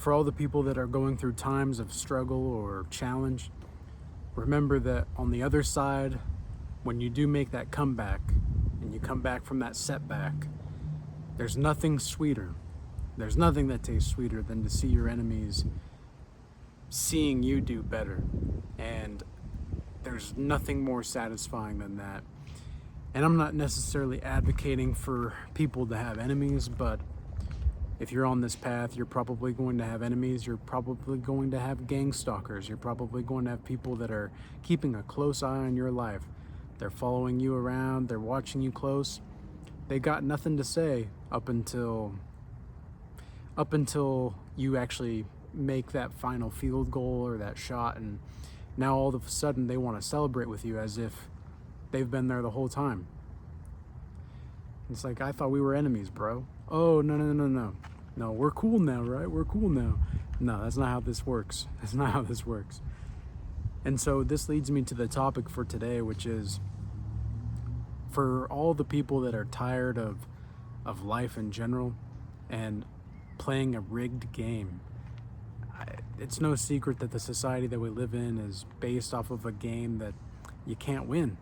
For all the people that are going through times of struggle or challenge, remember that on the other side, when you do make that comeback and you come back from that setback, there's nothing sweeter. There's nothing that tastes sweeter than to see your enemies seeing you do better. And there's nothing more satisfying than that. And I'm not necessarily advocating for people to have enemies, but if you're on this path, you're probably going to have enemies. You're probably going to have gang stalkers. You're probably going to have people that are keeping a close eye on your life. They're following you around. They're watching you close. They got nothing to say up until you actually make that final field goal or that shot, and now all of a sudden they want to celebrate with you as if they've been there the whole time. It's like, I thought we were enemies, bro. Oh, no. No, we're cool now, right? We're cool now. No, that's not how this works. That's not how this works. And so this leads me to the topic for today, which is for all the people that are tired of life in general and playing a rigged game. It's no secret that the society that we live in is based off of a game that you can't win.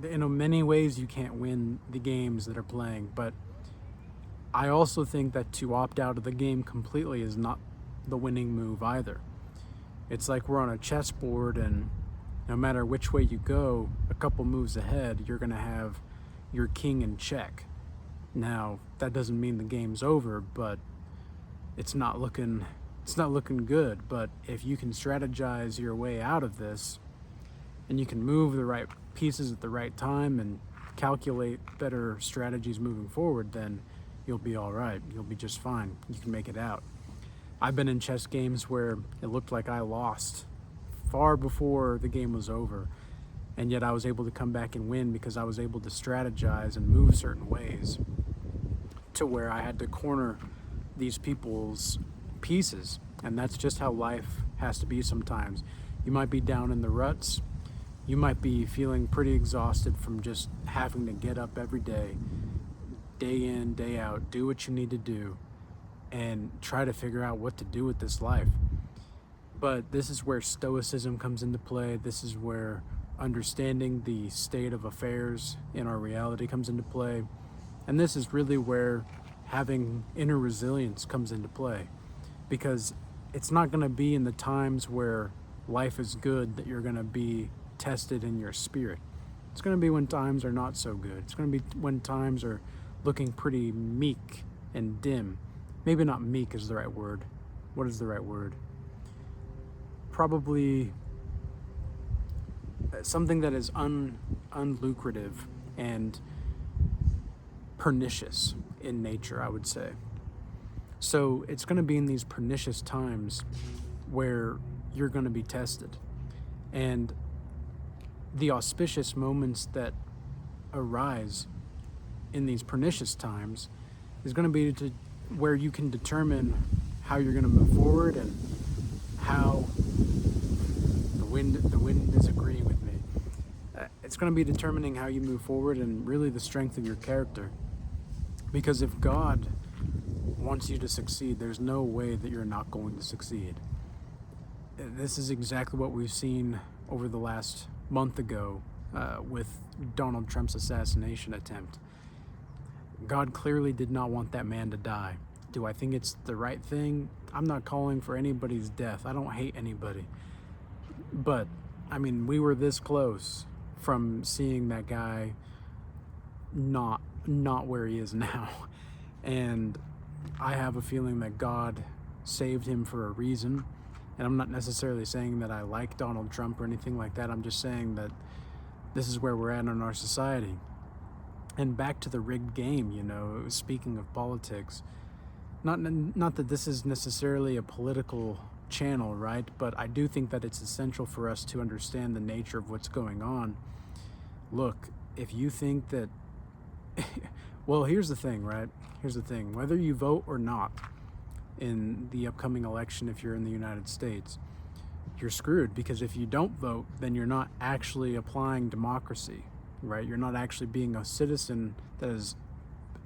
In many ways you can't win the games that are playing, but I also think that to opt out of the game completely is not the winning move either. It's like we're on a chessboard, and no matter which way you go, a couple moves ahead, you're gonna have your king in check. Now, that doesn't mean the game's over, but it's not looking good. But if you can strategize your way out of this, and you can move the right pieces at the right time and calculate better strategies moving forward, then you'll be all right. You'll be just fine. You can make it out. I've been in chess games where it looked like I lost far before the game was over, and yet I was able to come back and win because I was able to strategize and move certain ways to where I had to corner these people's pieces. And that's just how life has to be sometimes. You might be down in the ruts. You might be feeling pretty exhausted from just having to get up every day in, day out, do what you need to do, and try to figure out what to do with this life. But this is where stoicism comes into play. This is where understanding the state of affairs in our reality comes into play. And this is really where having inner resilience comes into play, because it's not going to be in the times where life is good that you're going to be tested in your spirit. It's going to be when times are not so good. It's going to be when times are looking pretty meek and dim. Maybe not meek is the right word. What is the right word? Probably something that is unlucrative and pernicious in nature, I would say. So it's going to be in these pernicious times where you're going to be tested. And the auspicious moments that arise in these pernicious times is going to be to where you can determine how you're going to move forward, and how the wind is agreeing with me. It's going to be determining how you move forward and really the strength of your character. Because if God wants you to succeed, there's no way that you're not going to succeed. This is exactly what we've seen over the last month ago with Donald Trump's assassination attempt. God clearly did not want that man to die. Do I think it's the right thing? I'm not calling for anybody's death. I don't hate anybody. But, I mean, we were this close from seeing that guy not where he is now. And I have a feeling that God saved him for a reason. And I'm not necessarily saying that I like Donald Trump or anything like that. I'm just saying that this is where we're at in our society. And back to the rigged game, speaking of politics, not that this is necessarily a political channel, right? But I do think that it's essential for us to understand the nature of what's going on. Look, if you think that, well, here's the thing, right? Here's the thing. Whether you vote or not in the upcoming election, if you're in the United States, you're screwed, because if you don't vote, then you're not actually applying democracy, right? You're not actually being a citizen that is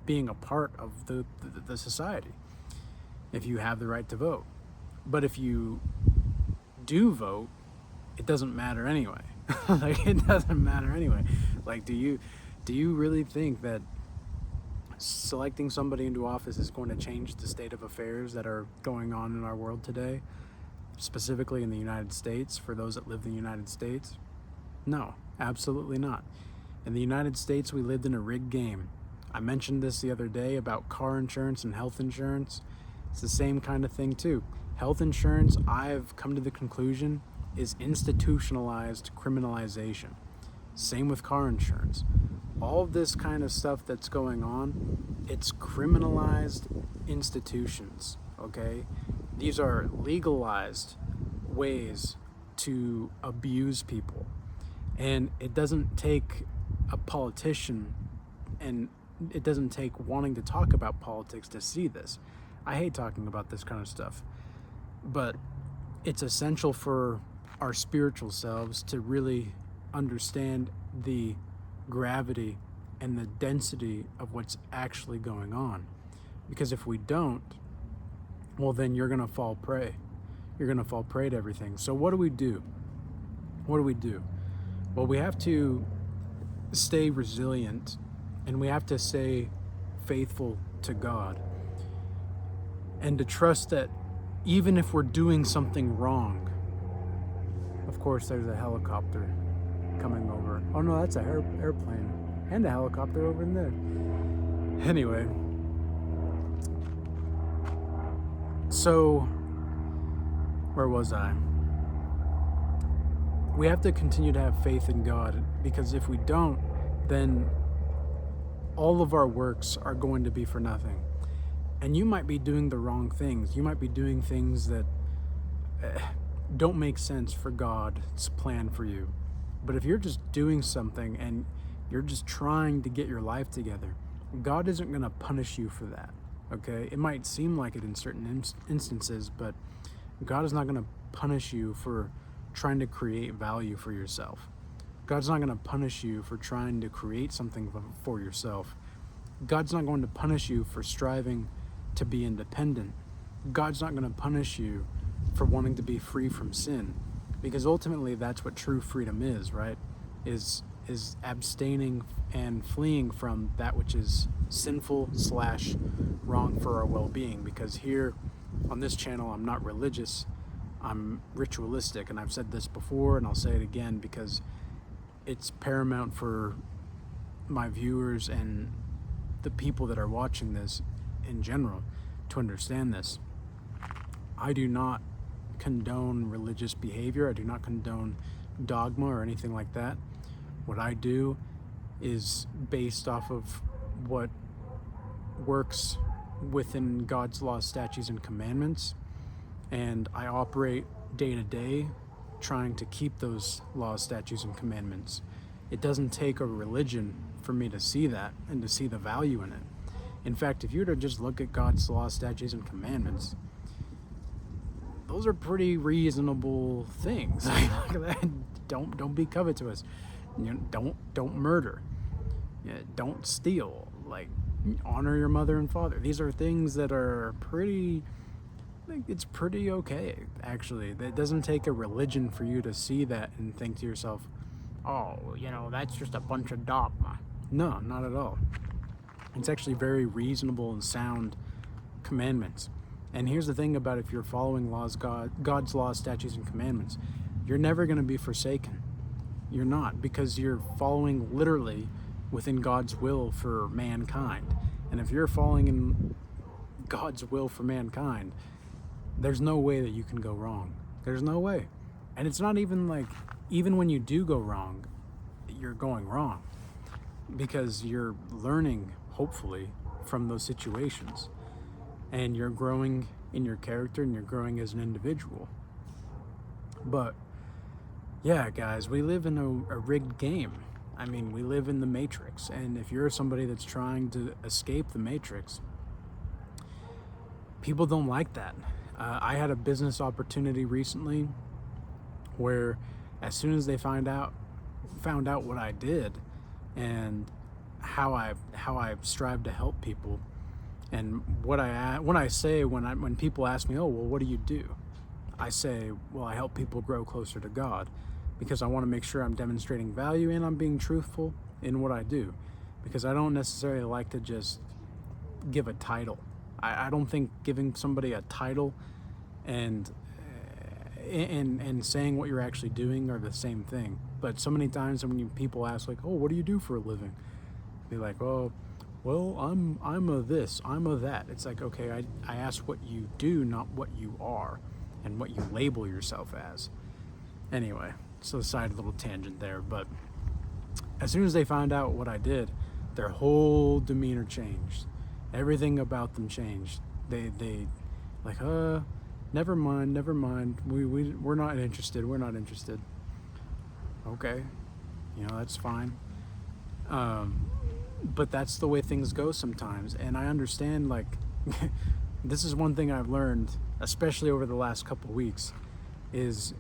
being a part of the society. if you have the right to vote. But if you do vote, it doesn't matter anyway. Like, it doesn't matter anyway. Like, do you really think that selecting somebody into office is going to change the state of affairs that are going on in our world today, specifically in the United States, for those that live in the United States? No, absolutely not. In the United States, we lived in a rigged game. I mentioned this the other day about car insurance and health insurance. It's the same kind of thing too. Health insurance, I've come to the conclusion, is institutionalized criminalization. Same with car insurance. All of this kind of stuff that's going on, it's criminalized institutions, okay? These are legalized ways to abuse people. And it doesn't take a politician, and it doesn't take wanting to talk about politics to see this. I hate talking about this kind of stuff, but it's essential for our spiritual selves to really understand the gravity and the density of what's actually going on. Because if we don't, well, then you're going to fall prey. You're going to fall prey to everything. So what do we do? What do we do? Well, we have to stay resilient, and we have to stay faithful to God, and to trust that even if we're doing something wrong, of course there's a helicopter coming over. Oh no, that's an airplane and a helicopter over in there. Anyway, so where was I? We have to continue to have faith in God, because if we don't, then all of our works are going to be for nothing. And you might be doing the wrong things. You might be doing things that don't make sense for God's plan for you. But if you're just doing something and you're just trying to get your life together, God isn't going to punish you for that, okay? It might seem like it in certain instances, but God is not going to punish you for trying to create value for yourself. God's not going to punish you for trying to create something for yourself. God's not going to punish you for striving to be independent. God's not going to punish you for wanting to be free from sin, because ultimately that's what true freedom is, right? Is abstaining and fleeing from that which is sinful / wrong for our well-being. Because here on this channel, I'm not religious, I'm ritualistic, and I've said this before and I'll say it again because it's paramount for my viewers and the people that are watching this in general to understand this. I do not condone religious behavior. I do not condone dogma or anything like that. What I do is based off of what works within God's laws, statutes, and commandments, and I operate day to day trying to keep those laws, statutes, and commandments. It doesn't take a religion for me to see that and to see the value in it. In fact, if you were to just look at God's laws, statutes, and commandments, those are pretty reasonable things. Don't be covetous. Don't murder. Don't steal. Like, honor your mother and father. These are things that are pretty. I think it's pretty okay, actually. It doesn't take a religion for you to see that and think to yourself, oh, that's just a bunch of dogma. No, not at all. It's actually very reasonable and sound commandments. And here's the thing about if you're following God's laws, statutes, and commandments, you're never going to be forsaken. You're not, because you're following literally within God's will for mankind. And if you're following in God's will for mankind, there's no way that you can go wrong. There's no way. And it's not even like, even when you do go wrong, you're going wrong, because you're learning, hopefully, from those situations. And you're growing in your character and you're growing as an individual. But yeah, guys, we live in a rigged game. I mean, we live in the Matrix. And if you're somebody that's trying to escape the Matrix, people don't like that. I had a business opportunity recently where as soon as they found out what I did and how I strive to help people, And when people ask me, oh, well, what do you do? I say, well, I help people grow closer to God, because I want to make sure I'm demonstrating value and I'm being truthful in what I do, because I don't necessarily like to just give a title. I don't think giving somebody a title and saying what you're actually doing are the same thing. But so many times when people ask, like, oh, what do you do for a living? Be like, oh, well, I'm a this, I'm a that. It's like, okay, I asked what you do, not what you are and what you label yourself as. Anyway, so side little tangent there. But as soon as they found out what I did, their whole demeanor changed. Everything about them changed. They like, never mind. We're not interested. We're not interested. Okay, that's fine. But that's the way things go sometimes. And I understand, like, this is one thing I've learned, especially over the last couple weeks, is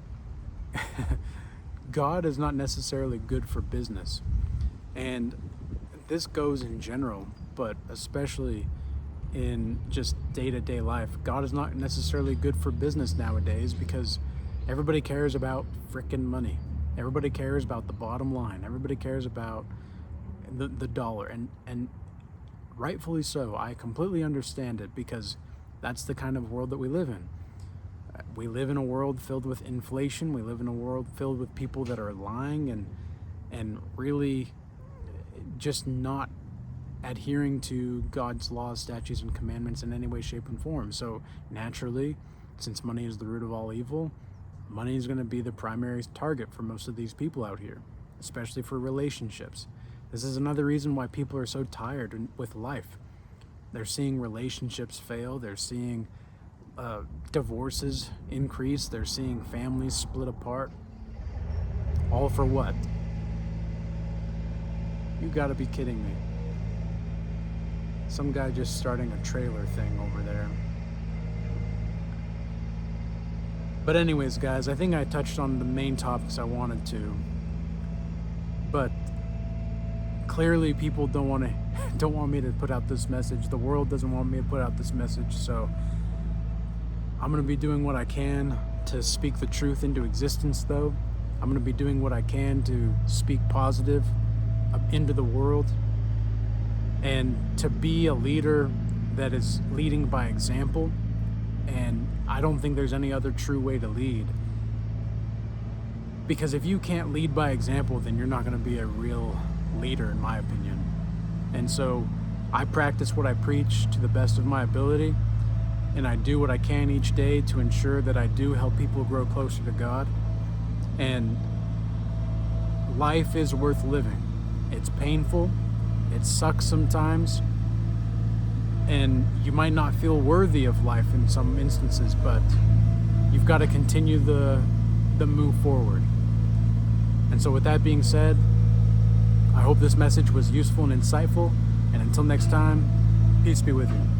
God is not necessarily good for business. And this goes in general, but especially in just day-to-day life. God is not necessarily good for business nowadays, because everybody cares about frickin' money. Everybody cares about the bottom line. Everybody cares about the dollar, and rightfully so. I completely understand it, because that's the kind of world that we live in. We live in a world filled with inflation. We live in a world filled with people that are lying and really just not adhering to God's laws, statutes, and commandments in any way, shape, and form. So naturally, since money is the root of all evil, money is going to be the primary target for most of these people out here, especially for relationships. This is another reason why people are so tired with life. They're seeing relationships fail. They're seeing divorces increase. They're seeing families split apart. All for what? You gotta be kidding me. Some guy just starting a trailer thing over there. But anyways, guys, I think I touched on the main topics I wanted to. But clearly people don't want me to put out this message. The world doesn't want me to put out this message. So I'm going to be doing what I can to speak the truth into existence, though. I'm going to be doing what I can to speak positive into the world, and to be a leader that is leading by example. And I don't think there's any other true way to lead, because if you can't lead by example, then you're not going to be a real leader, in my opinion. And so I practice what I preach to the best of my ability, and I do what I can each day to ensure that I do help people grow closer to God. And life is worth living. It's painful, it sucks sometimes, and you might not feel worthy of life in some instances, but you've got to continue the move forward. And so with that being said, I hope this message was useful and insightful, and until next time, peace be with you.